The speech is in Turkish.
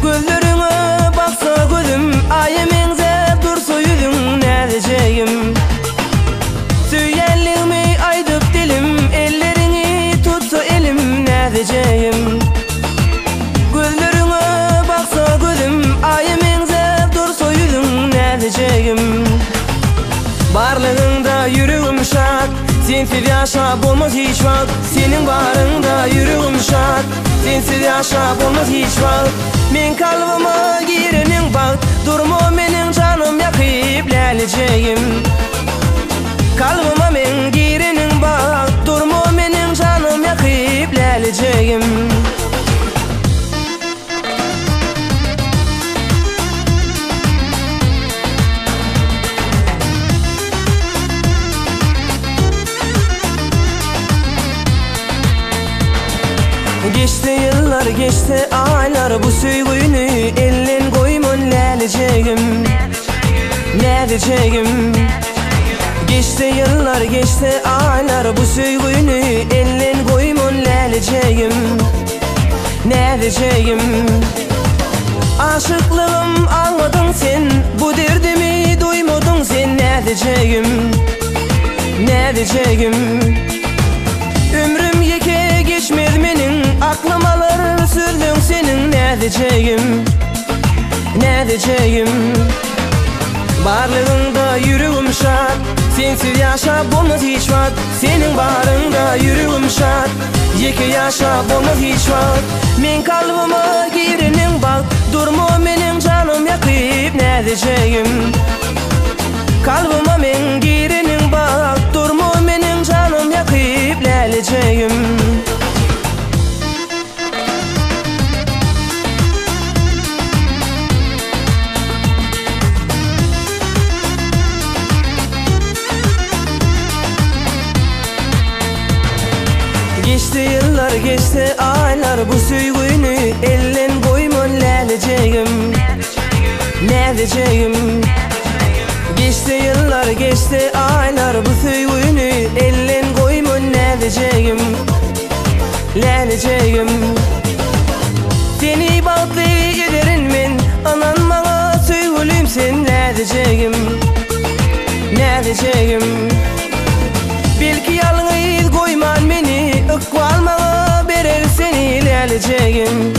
Gözlerine baksa gözüm, ayım enzep dursa yüzün ne diyeceğim? Söyleyenliğimi aydıp dilim, ellerini tutsa elim ne diyeceğim? Gözlerine baksa gözüm, ayım enzep dursa yüzün ne diyeceğim? Barlığında yüreğim şak, sensiz yaşap olmaz hiç vakt. Senin barında yüreğim şak, sensiz yaşap olmaz hiç vakt. Men kalbıma girenin bak, durma menin canım yakıp leleceğim. Kalbıma men girenin bak, durma menin canım yakıp leleceğim. Geçti yıllar, geçti aylar, bu söygünü elin koymun leleceğim, ne diyeceğim? Geçti yıllar, geçti aylar, bu söygünü elin koymun leleceğim, ne diyeceğim? Aşıklığım almadın sen, bu derdimi duymadın sen, ne diyeceğim, ne diyeceğim? Ömrüm yeke geçmez menin, aklım alır sürdün senin, ne diyeceğim, ne diyeceğim? Barlığında yüreğim şak, sensiz yaşap olmaz hiç vakt. Senin barında yüreğim şak, yeke yaşap olmaz hiç vakt. Men kalbıma girenin bak, durma menin canım yakıp ne diyeceğim? Kalbıma men girenin bak, durma menin canım yakıp leleceğim. Geçti yıllar, geçti aylar, bu söygünü elin koymun leleceğim, ne diyeceğim? Geçti yıllar, geçti aylar, bu söygünü elin koymun ne diyeceğim, leleceğim. Seni baktı ederin men, anan bana söygülüm sen, ne diyeceğim, ne diyeceğim? Belki yalnız koyman beni, ıkkı almağa verir seni leleceğim.